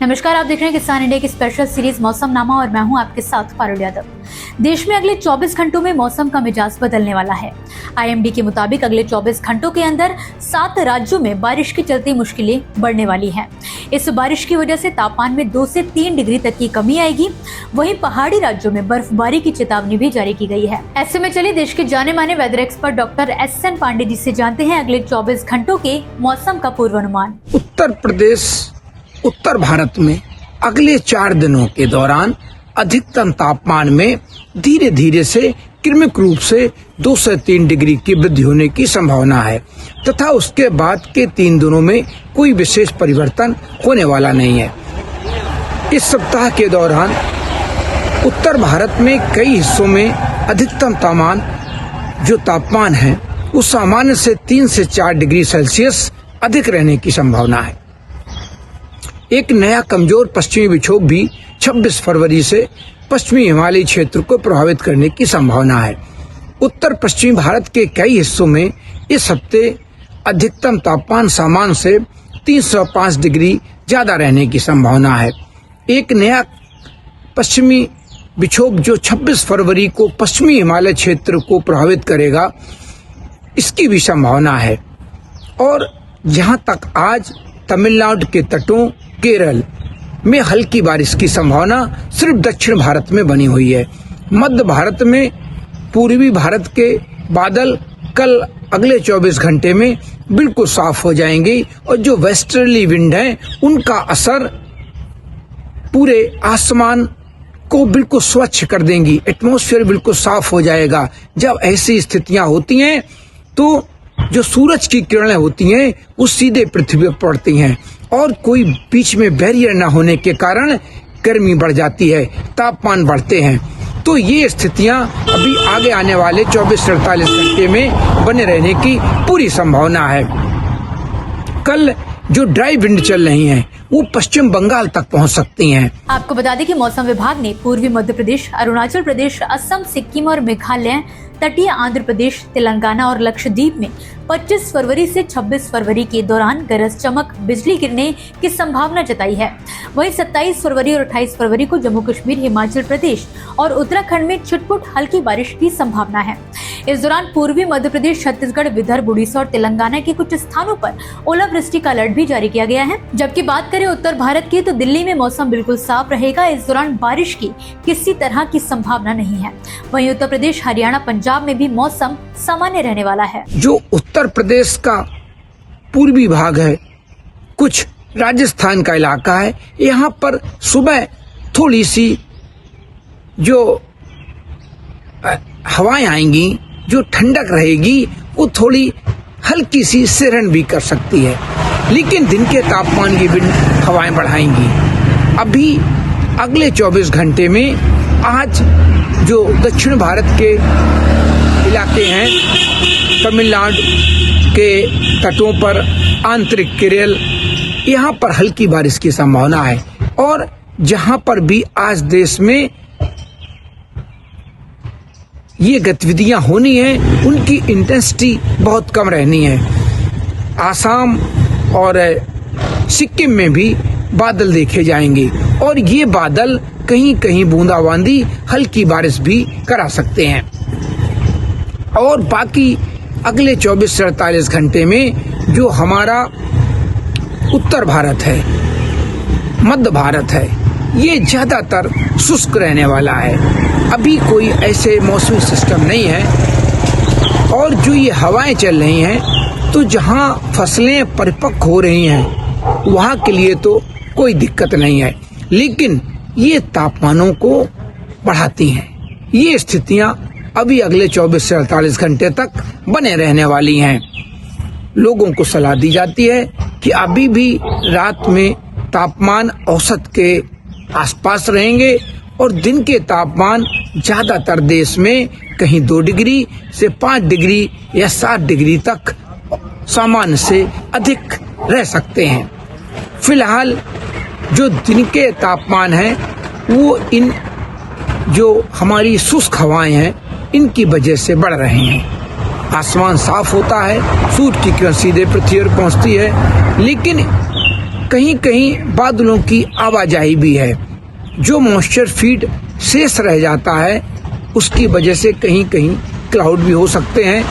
नमस्कार, आप देख रहे हैं किसान इंडिया की स्पेशल सीरीज मौसम नामा और मैं हूं आपके साथ पारुल यादव। देश में अगले 24 घंटों में मौसम का मिजाज बदलने वाला है। आईएमडी के मुताबिक अगले 24 घंटों के अंदर 7 राज्यों में बारिश के चलते मुश्किलें बढ़ने वाली हैं। इस बारिश की वजह से तापमान में 2 से 3 डिग्री तक की कमी आएगी। वहीं पहाड़ी राज्यों में बर्फबारी की चेतावनी भी जारी की गई है। ऐसे में चलिए देश के जाने माने weather expert doctor SN Pandey ji से जानते हैं अगले 24 घंटों के मौसम का पूर्वानुमान। उत्तर प्रदेश, उत्तर भारत में अगले 4 दिनों के दौरान अधिकतम तापमान में धीरे धीरे से क्रमिक रूप से 2 से 3 डिग्री की वृद्धि होने की संभावना है तथा उसके बाद के 3 दिनों में कोई विशेष परिवर्तन होने वाला नहीं है। इस सप्ताह के दौरान उत्तर भारत में कई हिस्सों में अधिकतम तापमान है वो सामान्य से 3 से 4 डिग्री सेल्सियस अधिक रहने की संभावना है। एक नया कमजोर पश्चिमी विक्षोभ भी 26 फरवरी से पश्चिमी हिमालयी क्षेत्र को प्रभावित करने की संभावना है। उत्तर पश्चिमी भारत के कई हिस्सों में इस हफ्ते अधिकतम तापमान सामान्य से 3 से 5 डिग्री ज्यादा रहने की संभावना है। एक नया पश्चिमी विक्षोभ जो 26 फरवरी को पश्चिमी हिमालय क्षेत्र को प्रभावित करेगा, इसकी भी संभावना है। और जहां तक आज तमिलनाडु के तटों, केरल में हल्की बारिश की संभावना सिर्फ दक्षिण भारत में बनी हुई है। मध्य भारत में पूर्वी भारत के बादल कल अगले 24 घंटे में बिल्कुल साफ हो जाएंगे और जो वेस्टर्ली विंड है उनका असर पूरे आसमान को बिल्कुल स्वच्छ कर देंगी। एटमॉस्फेयर बिल्कुल साफ हो जाएगा। जब ऐसी स्थितियां होती हैं तो जो सूरज की किरणें होती हैं वो सीधे पृथ्वी पर पड़ती हैं और कोई बीच में बैरियर न होने के कारण गर्मी बढ़ जाती है, तापमान बढ़ते हैं। तो ये स्थितियां अभी आगे आने वाले 24 से 48 घंटे में बने रहने की पूरी संभावना है। कल जो ड्राई विंड चल रही हैं वो पश्चिम बंगाल तक पहुंच सकती हैं। आपको बता दें कि मौसम विभाग ने पूर्वी मध्य प्रदेश, अरुणाचल प्रदेश, असम, सिक्किम और मेघालय, तटीय आंध्र प्रदेश, तेलंगाना और लक्षद्वीप में 25 फरवरी से 26 फरवरी के दौरान गरज चमक, बिजली गिरने की संभावना जताई है। वहीं 27 फरवरी और 28 फरवरी को जम्मू कश्मीर, हिमाचल प्रदेश और उत्तराखंड में छुटपुट हल्की बारिश की संभावना है। इस दौरान पूर्वी मध्य प्रदेश, छत्तीसगढ़, विदर्भ, उड़ीसा और तेलंगाना के कुछ स्थानों पर ओलावृष्टि का अलर्ट भी जारी किया गया है। जबकि बात करें उत्तर भारत की तो दिल्ली में मौसम बिल्कुल साफ रहेगा। इस दौरान बारिश की किसी तरह की संभावना नहीं है। वहीं उत्तर प्रदेश, हरियाणा, पंजाब में भी मौसम सामान्य रहने वाला है। जो उत्तर प्रदेश का पूर्वी भाग है, कुछ राजस्थान का इलाका है, यहाँ पर सुबह थोड़ी सी जो हवाएं आएंगी, जो ठंडक रहेगी, वो थोड़ी हल्की सी सिरहन भी कर सकती है, लेकिन दिन के तापमान की भी हवाएं बढ़ाएंगी। अभी अगले 24 घंटे में आज जो दक्षिण भारत के इलाके हैं, तमिलनाडु के तटों पर, आंतरिक केरल, यहाँ पर हल्की बारिश की संभावना है। और जहाँ पर भी आज देश में ये गतिविधियां होनी है उनकी इंटेंसिटी बहुत कम रहनी है। आसाम और सिक्किम में भी बादल देखे जाएंगे और ये बादल कहीं कहीं बूंदाबांदी, हल्की बारिश भी करा सकते हैं। और बाकी अगले 24 से 48 घंटे में जो हमारा उत्तर भारत है, मध्य भारत है, ये ज्यादातर शुष्क रहने वाला है। अभी कोई ऐसे मौसमी सिस्टम नहीं है और जो ये हवाएं चल रही हैं तो जहां फसलें परिपक्व हो रही हैं वहां के लिए तो कोई दिक्कत नहीं है, लेकिन ये तापमानों को बढ़ाती हैं। ये स्थितियां अभी अगले 24 से 48 घंटे तक बने रहने वाली हैं। लोगों को सलाह दी जाती है कि अभी भी रात में तापमान औसत के आसपास रहेंगे और दिन के तापमान ज्यादातर देश में कहीं 2 डिग्री से 5 डिग्री या 7 डिग्री तक सामान्य से अधिक रह सकते हैं। फिलहाल जो दिन के तापमान है वो इन जो हमारी शुष्क हवाएं हैं इनकी वजह से बढ़ रहे हैं। आसमान साफ होता है, सूरज की किरण सीधे पृथ्वी पर पहुंचती है, लेकिन कहीं कहीं बादलों की आवाजाही भी है। जो मॉइस्चर फीड शेष रह जाता है उसकी वजह से कहीं कहीं क्लाउड भी हो सकते हैं,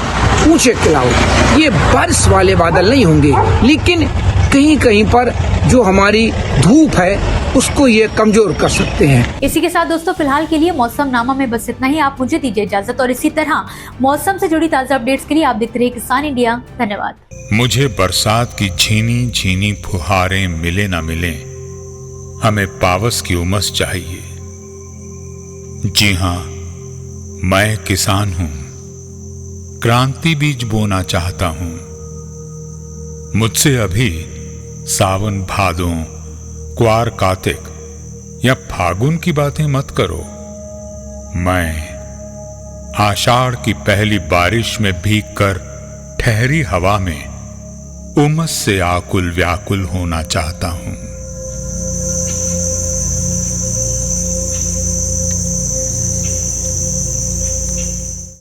ऊंचे क्लाउड। ये बारिश वाले बादल नहीं होंगे, लेकिन कहीं कहीं पर जो हमारी धूप है उसको ये कमजोर कर सकते हैं। इसी के साथ दोस्तों फिलहाल के लिए मौसम नामा में बस इतना ही। आप मुझे दीजिए इजाजत और इसी तरह मौसम से जुड़ी ताजा अपडेट्स के लिए आप देखते रहिए किसान इंडिया। धन्यवाद। मुझे बरसात की झीनी झीनी फुहारें मिले ना मिले, हमें पावस की उमस चाहिए। जी हां, मैं किसान हूं, क्रांति बीज बोना चाहता हूं। मुझसे अभी सावन भादों, क्वार कार्तिक या फागुन की बातें मत करो। मैं आषाढ़ की पहली बारिश में भीगकर ठहरी हवा में उमस से आकुल व्याकुल होना चाहता हूं।